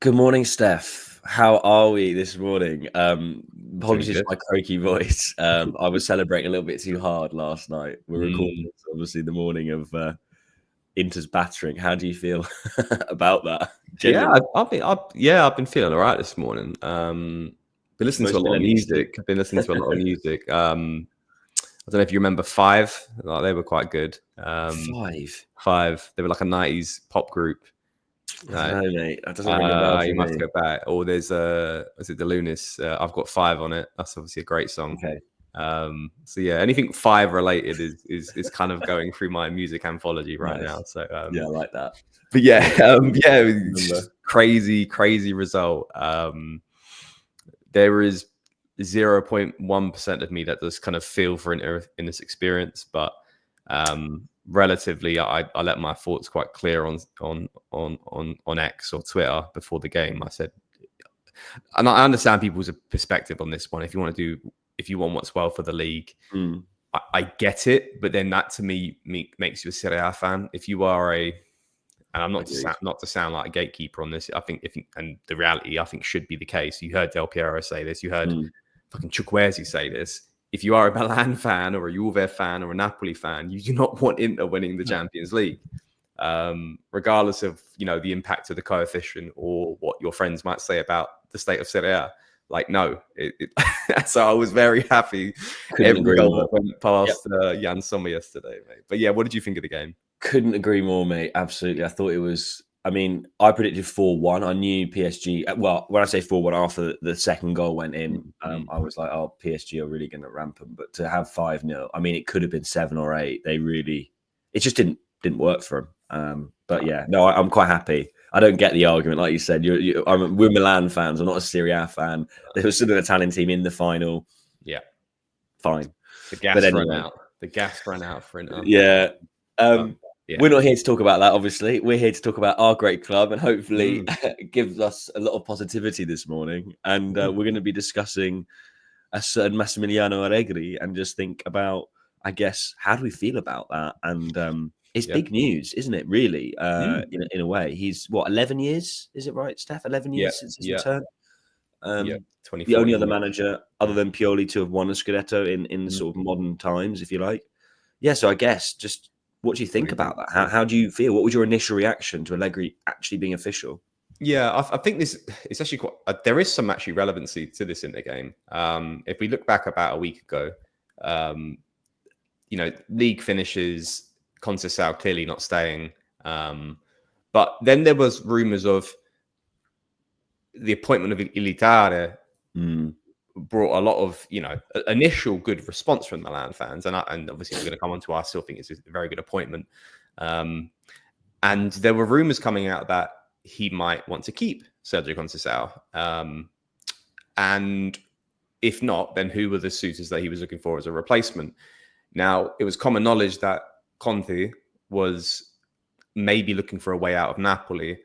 Good morning, Steph. How are we this morning? Doing Apologies good. for my croaky voice. I was celebrating a little bit too hard last night. We're recording Mm, this, obviously, the morning of Inter's battering. How do you feel about that? yeah, Genuinely, I've been feeling all right this morning. Been listening to a supposed to be lot of letting you sleep. music. I've been listening to a lot of music. I don't know if you remember Five. Like, they were quite good. Five. Five. They were like a '90s pop group. I don't Right. know, mate. That doesn't ring a bell for You might have me. to go back. Or there's is it the Lunis? I've got Five on it. That's obviously a great song. Okay. So yeah, anything Five related is kind of going through my music anthology right now. Nice. So Yeah, I like that. but yeah, Yeah. yeah, it's Remember. just crazy result. There is 0.1% of me that does kind of feel for Inter in this experience, but relatively, I let my thoughts quite clear on X or Twitter before the game. I said, and I understand people's perspective on this one. If you want what's well for the league, Mm, I get it, but then that to me makes you a Serie A fan. If you are and I'm agreed. not to sound like a gatekeeper on this. I think and the reality I think should be the case. You heard Del Piero say this. You heard Mm, fucking Chukwueze say this. If you are a Milan fan or a Juve fan or a Napoli fan, you do not want Inter winning the Champions League, regardless of the impact of the coefficient or what your friends might say about the state of Serie A. Like, no. So I was very happy couldn't every agree goal more. that went past Jan Sommer yesterday, mate. But yeah, what did you think of the game? Couldn't agree more, mate. Absolutely. I thought it was. I mean, I predicted 4-1. I knew PSG. Well, when I say 4-1, after the second goal went in, Mm-hmm. I was like, oh, PSG are really going to ramp them. But to have 5-0, I mean, it could have been 7 or 8. They really, it just didn't work for them. But yeah, no, I'm quite happy. I don't get the argument, like you said. We're Milan fans. I'm not a Serie A fan. There was still an Italian team in the final. Yeah. Fine. The But gas ran anyway, out. The gas ran out for Inter. yeah. But yeah. We're not here to talk about that, obviously. We're here to talk about our great club and hopefully Mm. it gives us a lot of positivity this morning. And Mm. we're going to be discussing a certain Massimiliano Allegri and just think about, I guess, how do we feel about that? And it's Yeah. big news, isn't it, really, Mm. in a way? He's, what, 11 years? Is it right, Steph? 11 Yeah. years since his Yeah. return? Yeah. The only other 2014. manager other than Pioli to have won a Scudetto in Mm. sort of modern times, if you like. Yeah, so I guess just what do you think about that? How do you feel? What was your initial reaction to Allegri actually being official? Yeah, I think this is actually quite. There is some actually relevancy to this in the game. If we look back about a week ago, um, league finishes, Conceição clearly not staying, but then there was rumours of the appointment of Igli Tare Mm, brought a lot of initial good response from Milan fans, and obviously we're going to come on to. I still think it's a very good appointment, and there were rumors coming out that he might want to keep Sergio Conceição, and if not, then who were the suitors that he was looking for as a replacement? Now it was common knowledge that Conte was maybe looking for a way out of Napoli,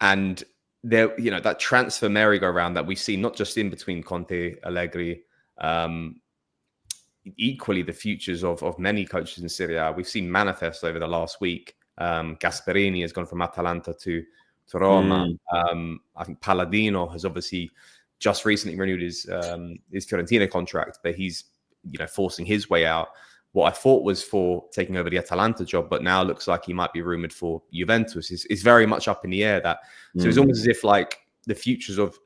and there, that transfer merry-go-round that we've seen, not just in between Conte, Allegri, equally the futures of many coaches in Serie A, we've seen manifest over the last week. Gasperini has gone from Atalanta to Roma. I think Palladino has obviously just recently renewed his Fiorentina contract, but he's forcing his way out. What I thought was for taking over the Atalanta job, but now looks like he might be rumored for Juventus. Is very much up in the air. So it's almost as if like the futures of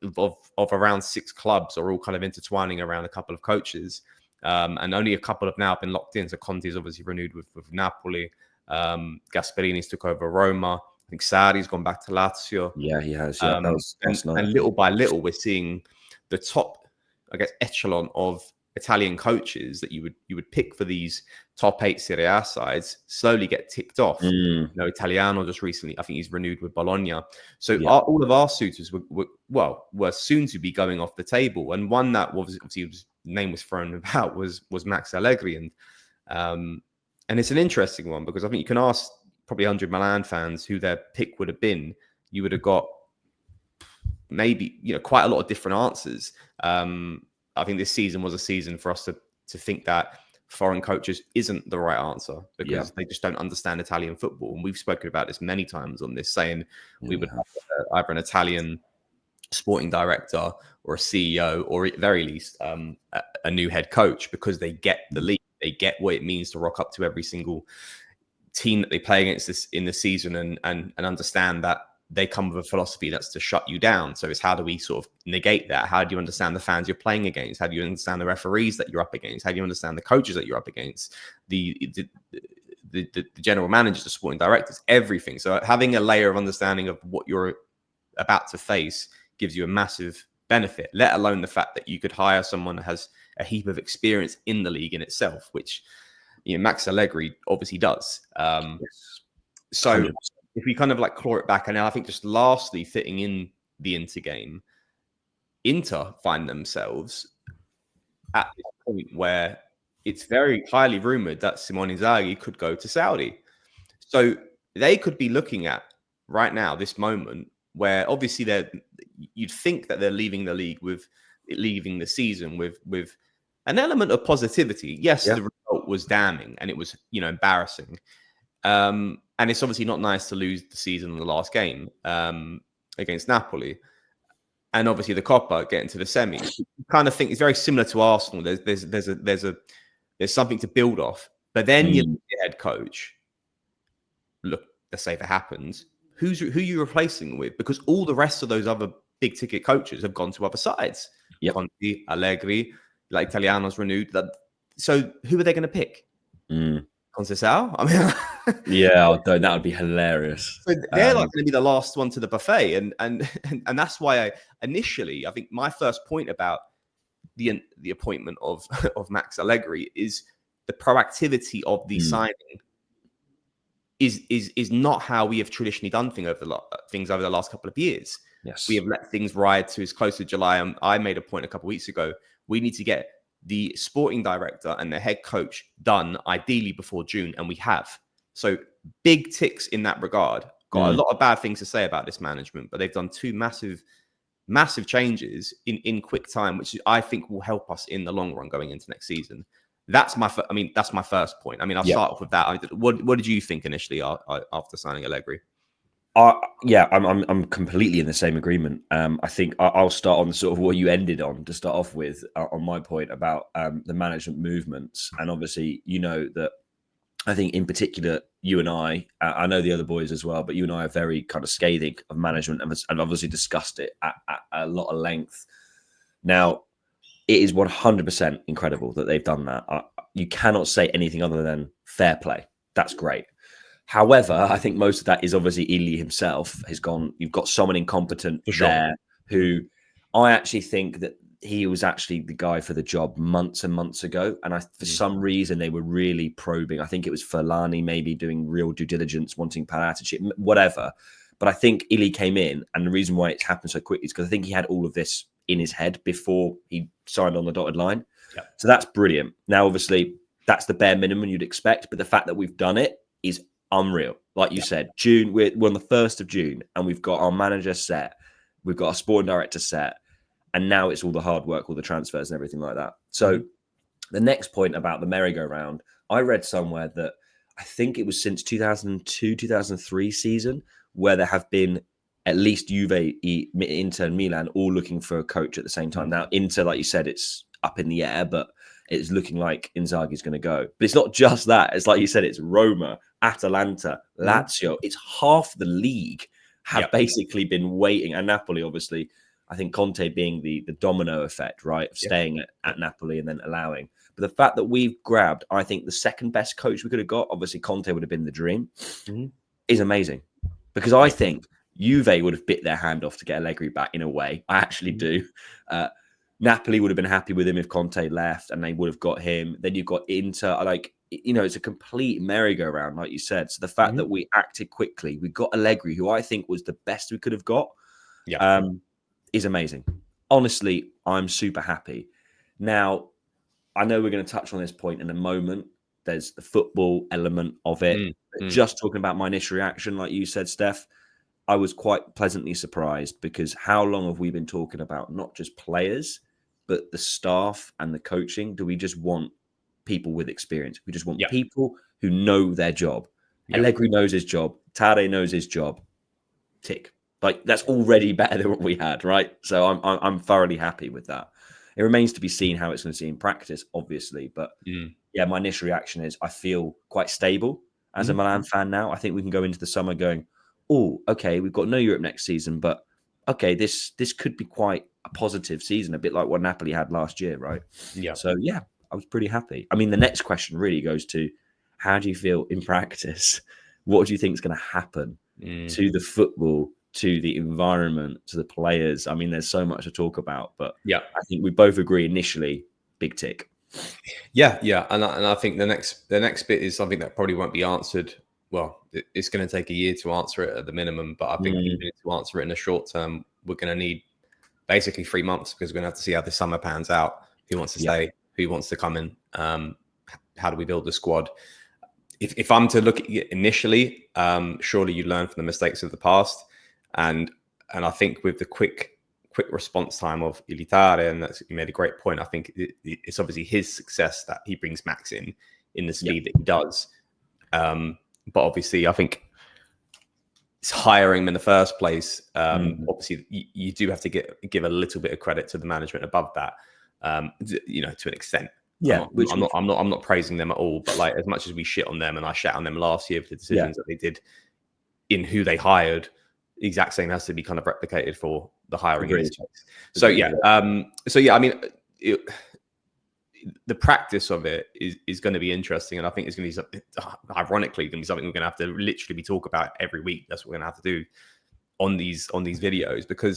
around 6 clubs are all kind of intertwining around a couple of coaches, and only a couple have now been locked in. So Conte's obviously renewed with Napoli. Gasperini's took over Roma. I think Sarri's gone back to Lazio. yeah, he has. Yeah, that was last night. And little by little, we're seeing the top, I guess, echelon of Italian coaches that you would pick for these top 8 Serie A sides slowly get ticked off. Italiano just recently, I think he's renewed with Bologna. So all of our suitors were soon to be going off the table, and one that obviously his name was thrown about was Max Allegri, and it's an interesting one because I think you can ask probably 100 Milan fans who their pick would have been. You would have got maybe quite a lot of different answers. I think this season was a season for us to think that foreign coaches isn't the right answer because they just don't understand Italian football. And we've spoken about this many times on this, saying we would have either an Italian sporting director or a CEO, or at very least a new head coach, because they get the league, they get what it means to rock up to every single team that they play against this in the season, and understand that they come with a philosophy that's to shut you down. So it's how do we sort of negate that? How do you understand the fans you're playing against? How do you understand the referees that you're up against? How do you understand the coaches that you're up against? The general managers, the sporting directors, everything. So having a layer of understanding of what you're about to face gives you a massive benefit, let alone the fact that you could hire someone who has a heap of experience in the league in itself, which Max Allegri obviously does. So 100%. If we kind of like claw it back, and I think just lastly, fitting in the Inter game, Inter find themselves at this point where it's very highly rumored that Simone Inzaghi could go to Saudi. So they could be looking at right now, this moment, where obviously you'd think that they're leaving the league leaving the season with an element of positivity. Yes, the result was damning and it was, embarrassing. And it's obviously not nice to lose the season in the last game against Napoli. And obviously the Coppa getting to the semis. You kind of think it's very similar to Arsenal. There's something to build off. But then you look at your head coach. Look, let's say if it happens, who are you replacing with? Because all the rest of those other big ticket coaches have gone to other sides. Conte, Allegri, La Italiano's renewed. So who are they going to pick? Conceição? I mean, that would be hilarious. So they're like going to be the last one to the buffet, and that's why I think my first point about the appointment of Max Allegri is the proactivity of the signing is not how we have traditionally done things over the last couple of years. Yes, we have let things ride to as close to July. And I made a point a couple of weeks ago. We need to get the sporting director and the head coach done ideally before June, and we have. So big ticks in that regard. Got a lot of bad things to say about this management, but they've done two massive changes in quick time, which I think will help us in the long run going into next season. That's my first point. I mean, I'll start off with that. What did you think initially after signing Allegri? I'm completely in the same agreement. I think I'll start on sort of what you ended on to start off with on my point about the management movements. And obviously, that I think in particular, you and I know the other boys as well, but you and I are very kind of scathing of management and obviously discussed it at a lot of length. Now, it is 100% incredible that they've done that. You cannot say anything other than fair play. That's great. However, I think most of that is obviously Igli himself has gone. You've got someone incompetent there who I actually think that he was actually the guy for the job months and months ago. And for some reason, they were really probing. I think it was Furlani maybe doing real due diligence, wanting Paratici, whatever. But I think Igli came in, and the reason why it's happened so quickly is because I think he had all of this in his head before he signed on the dotted line. Yeah. So that's brilliant. Now, obviously, that's the bare minimum you'd expect. But the fact that we've done it is unreal. Like you said, June, we're on the 1st of June, and we've got our manager set. We've got our sporting director set. And now it's all the hard work, all the transfers and everything like that. So the next point about the merry-go-round, I read somewhere that I think it was since 2002, 2003 season where there have been at least Juve, Inter and Milan all looking for a coach at the same time. Now, Inter, like you said, it's up in the air, but it's looking like Inzaghi's going to go. But it's not just that. It's like you said, it's Roma, Atalanta, Lazio. It's half the league have basically been waiting. And Napoli, obviously, I think Conte being the domino effect, right, of staying at Napoli and then allowing. But the fact that we've grabbed, I think, the second best coach we could have got, obviously Conte would have been the dream, is amazing. Because I think Juve would have bit their hand off to get Allegri back in a way. I actually do. Napoli would have been happy with him if Conte left and they would have got him. Then you've got Inter. It's a complete merry-go-round, like you said. So the fact that we acted quickly, we got Allegri, who I think was the best we could have got. Is amazing. Honestly, I'm super happy. Now, I know we're going to touch on this point in a moment. There's the football element of it. Just talking about my initial reaction, like you said, Steph, I was quite pleasantly surprised because how long have we been talking about not just players, but the staff and the coaching? Do we just want people with experience. We just want Yeah. people who know their job. Yeah. Allegri knows his job. Tare knows his job. Tick. Like, that's already better than what we had, right? So I'm thoroughly happy with that. It remains to be seen how it's going to see in practice, obviously. But yeah, my initial reaction is I feel quite stable as a Milan fan now. I think we can go into the summer going, oh, okay, we've got no Europe next season, but okay, this could be quite a positive season, a bit like what Napoli had last year, right? Yeah. So yeah, I was pretty happy. I mean, the next question really goes to, how do you feel in practice? What do you think is going to happen to the football, to the environment, to the players? I mean, there's so much to talk about, but yeah, I think we both agree initially, big tick. Yeah, and I think the next bit is something that probably won't be answered. Well, it's going to take a year to answer it at the minimum, but I think even to answer it in the short term, we're going to need basically 3 months, because we're going to have to see how the summer pans out. Who wants to stay? Who wants to come in? How do we build the squad? If I'm to look at it initially, surely you learn from the mistakes of the past, and I think with the quick response time of Igli Tare, and you made a great point. I think it's obviously his success that he brings Max in the speed that he does. But obviously, I think it's hiring him in the first place. Obviously, you do have to give a little bit of credit to the management above that, to an extent. Yeah, I'm not praising them at all, but like, as much as we shit on them, and I shat on them last year for the decisions that they did in who they hired, the exact same has to be kind of replicated for the hiring in this case. So I mean, the practice of it is going to be interesting, and I think it's going to be ironically going to be something we're going to have to literally be talk about every week. That's what we're going to have to do on these videos, because